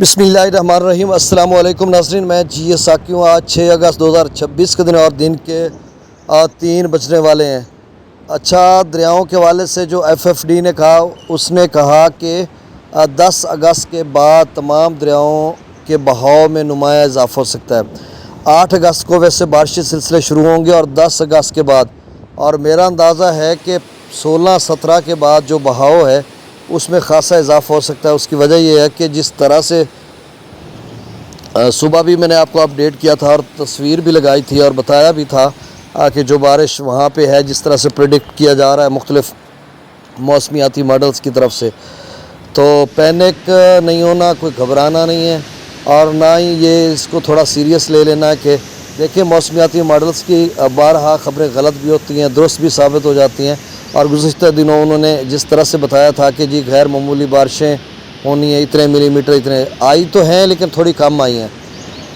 بسم اللہ الرحمن الرحیم۔ السلام علیکم ناظرین، میں جی اے ساکی ہوں۔ آج 6 اگست 2026 کے دن اور دن کے 3 بجنے والے ہیں۔ اچھا، دریاؤں کے حوالے سے جو ایف ایف ڈی نے کہا، اس نے کہا کہ 10 اگست کے بعد تمام دریاؤں کے بہاؤ میں نمایاں اضافہ ہو سکتا ہے۔ 8 اگست کو ویسے بارشی سلسلے شروع ہوں گے اور 10 اگست کے بعد، اور میرا اندازہ ہے کہ 16-17 کے بعد جو بہاؤ ہے اس میں خاصا اضافہ ہو سکتا ہے۔ اس کی وجہ یہ ہے کہ جس طرح سے صبح بھی میں نے آپ کو اپڈیٹ کیا تھا اور تصویر بھی لگائی تھی اور بتایا بھی تھا کہ جو بارش وہاں پہ ہے، جس طرح سے پریڈکٹ کیا جا رہا ہے مختلف موسمیاتی ماڈلز کی طرف سے، تو پینک نہیں ہونا، کوئی گھبرانا نہیں ہے، اور نہ ہی یہ اس کو تھوڑا سیریس لے لینا ہے کہ دیکھیں موسمیاتی ماڈلز کی بارہا خبریں غلط بھی ہوتی ہیں، درست بھی ثابت ہو جاتی ہیں، اور گزشتہ دنوں انہوں نے جس طرح سے بتایا تھا کہ جی غیر معمولی بارشیں ہونی ہیں، اتنے ملی میٹر اتنے آئی تو ہیں لیکن تھوڑی کم آئی ہیں۔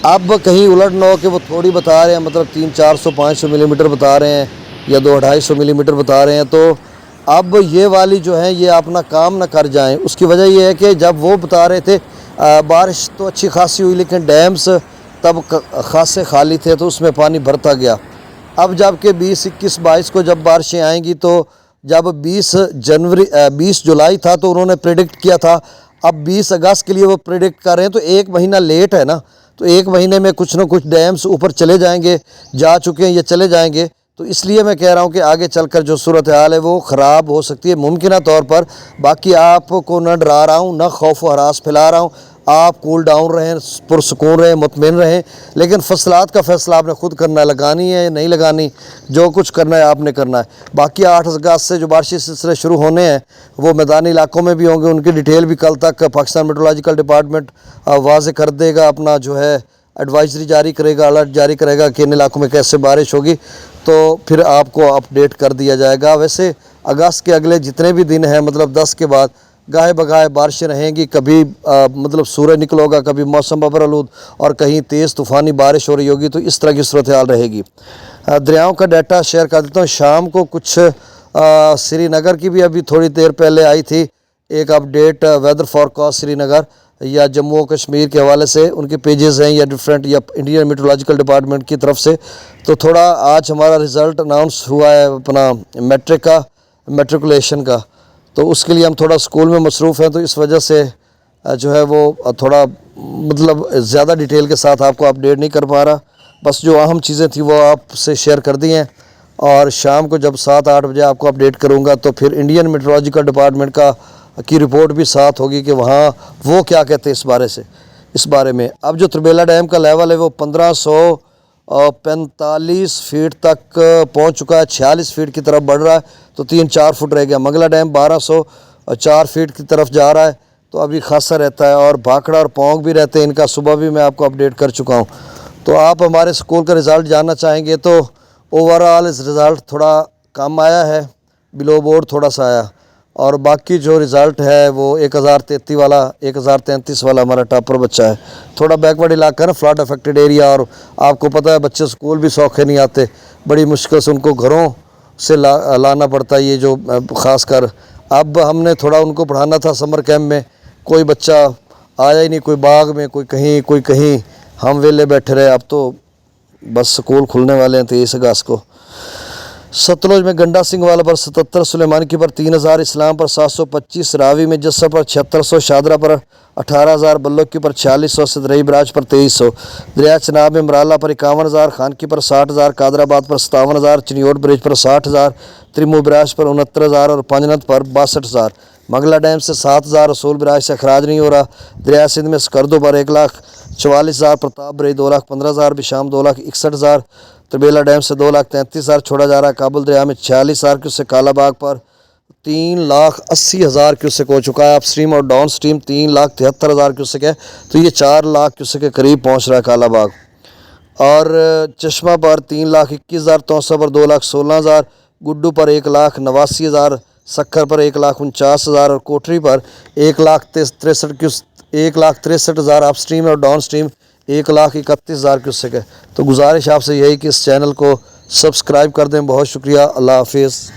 اب کہیں الٹ نہ ہو کہ وہ تھوڑی بتا رہے ہیں، مطلب 300-400-500 ملی میٹر بتا رہے ہیں یا 200-250 ملی میٹر بتا رہے ہیں، تو اب یہ والی جو ہیں یہ اپنا کام نہ کر جائیں۔ اس کی وجہ یہ ہے کہ جب وہ بتا رہے تھے بارش تو اچھی خاصی ہوئی لیکن ڈیمز تب خاصے خالی تھے تو اس میں پانی بھرتا گیا۔ اب جب کہ 20، 21، 22 کو جب بارشیں آئیں گی، تو جب 20 جولائی تھا تو انہوں نے پریڈکٹ کیا تھا، اب 20 اگست کے لیے وہ پریڈکٹ کر رہے ہیں، تو 1 مہینہ لیٹ ہے نا، تو 1 مہینے میں کچھ نہ کچھ ڈیمز اوپر چلے جائیں گے، جا چکے ہیں یا چلے جائیں گے، تو اس لیے میں کہہ رہا ہوں کہ آگے چل کر جو صورتحال ہے وہ خراب ہو سکتی ہے ممکنہ طور پر۔ باقی آپ کو نہ ڈرا رہا ہوں، نہ خوف و ہراس پھیلا رہا ہوں، آپ کول ڈاؤن رہیں، پرسکون رہیں، مطمئن رہیں، لیکن فصلات کا فیصلہ آپ نے خود کرنا ہے، لگانی ہے نہیں لگانی، جو کچھ کرنا ہے آپ نے کرنا ہے۔ باقی 8 اگست سے جو بارشی سلسلے شروع ہونے ہیں وہ میدانی علاقوں میں بھی ہوں گے، ان کی ڈیٹیل بھی کل تک پاکستان میٹرولوجیکل ڈپارٹمنٹ واضح کر دے گا، اپنا جو ہے ایڈوائزری جاری کرے گا، الرٹ جاری کرے گا کہ ان علاقوں میں کیسے بارش ہوگی، تو پھر آپ کو اپڈیٹ کر دیا جائے گا۔ ویسے اگست کے اگلے جتنے بھی دن ہیں، مطلب 10 کے بعد گاہے بگاہے بارشیں رہیں گی، کبھی مطلب سورج نکل ہوگا، کبھی موسم ابرآلود اور کہیں تیز طوفانی بارش ہو رہی ہوگی، تو اس طرح کی صورتحال رہے گی۔ دریاؤں کا ڈیٹا شیئر کر دیتا ہوں۔ شام کو کچھ سری نگر کی بھی ابھی تھوڑی دیر پہلے آئی تھی ایک اپڈیٹ، ویدر فورکاسٹ سری نگر یا جموں و کشمیر کے حوالے سے، ان کے پیجز ہیں یا ڈیفرنٹ یا انڈین میٹرولوجیکل ڈپارٹمنٹ کی طرف سے، تو تھوڑا آج ہمارا رزلٹ اناؤنس ہوا ہے اپنا میٹرک کا، میٹریکولیشن کا، تو اس کے لیے ہم تھوڑا سکول میں مصروف ہیں، تو اس وجہ سے جو ہے وہ تھوڑا مطلب زیادہ ڈیٹیل کے ساتھ آپ کو اپڈیٹ نہیں کر پا رہا، بس جو اہم چیزیں تھیں وہ آپ سے شیئر کر دی ہیں، اور شام کو جب 7-8 بجے آپ کو اپڈیٹ کروں گا تو پھر انڈین میٹرولوجیکل ڈپارٹمنٹ کی رپورٹ بھی ساتھ ہوگی کہ وہاں وہ کیا کہتے ہیں اس بارے میں۔ اب جو تربیلا ڈیم کا لیول ہے وہ 1545 فیٹ تک پہنچ چکا ہے، 46 فیٹ کی طرف بڑھ رہا ہے، تو 3-4 فٹ رہ گیا۔ منگلا ڈیم 1204 فیٹ کی طرف جا رہا ہے، تو ابھی خاصا رہتا ہے، اور بھاکڑا اور پونگ بھی رہتے ہیں، ان کا صبح بھی میں آپ کو اپڈیٹ کر چکا ہوں۔ تو آپ ہمارے سکول کا رزلٹ جاننا چاہیں گے تو اوورآل رزلٹ تھوڑا کم آیا ہے، بلو بورڈ تھوڑا سا آیا، اور باقی جو رزلٹ ہے وہ 1033 والا ہمارا ٹاپر بچہ ہے۔ تھوڑا بیکورڈ علاقہ ہے نا، فلڈ افیکٹڈ ایریا، اور آپ کو پتہ ہے بچے سکول بھی سوکھے نہیں آتے، بڑی مشکل سے ان کو گھروں سے لانا پڑتا ہے، یہ جو خاص کر اب ہم نے تھوڑا ان کو پڑھانا تھا سمر کیمپ میں، کوئی بچہ آیا ہی نہیں، کوئی باغ میں، کوئی کہیں، ہم ویلے بیٹھے رہے۔ اب تو بس سکول کھلنے والے ہیں 23 اگست کو۔ ستلج میں گنڈا سنگھ والا پر 77، سلیمان کی پر 3000، اسلام پر 725، راوی میں جسر پر 7600، شادرہ پر 18000، بلوک کی پر 4600، سدرئی براج پر 2300، دریا چناب میں مرالہ پر 51000، خانکی پر 60000، قادر آباد پر 57000، چنیوٹ برج پر 60000، تریمو براج پر 69000 اور پانجنت پر 62000۔ منگلا ڈیم سے 7000، رسول براج سے اخراج نہیں ہو رہا۔ دریا سندھ میں سکردو پر 1,44,000، پرتاپ برج 2,15,000، بشام 2,61,000، تربیلا ڈیم سے 2,33,000 چھوڑا جا رہا ہے۔ کابل دریا میں 46,000 کیوسک، کالا باغ پر 3,80,000 کیوسک ہو چکا ہے۔ اپ سٹریم اور ڈاؤن سٹریم 3,73,000 کیوسک ہے، تو یہ 4,00,000 کیوسک کے قریب پہنچ رہا ہے کالا باغ، اور چشمہ پر 3,21,000، توسا پر 2,16,000، گڈو پر 1,89,000، سکھر پر 1,49,000 اور کوٹری پر 1,63,000 اپ سٹریم اور ڈاؤن سٹریم 1,31,000 کیوسک ہے۔ تو گزارش آپ سے یہی کہ اس چینل کو سبسکرائب کر دیں۔ بہت شکریہ، اللہ حافظ۔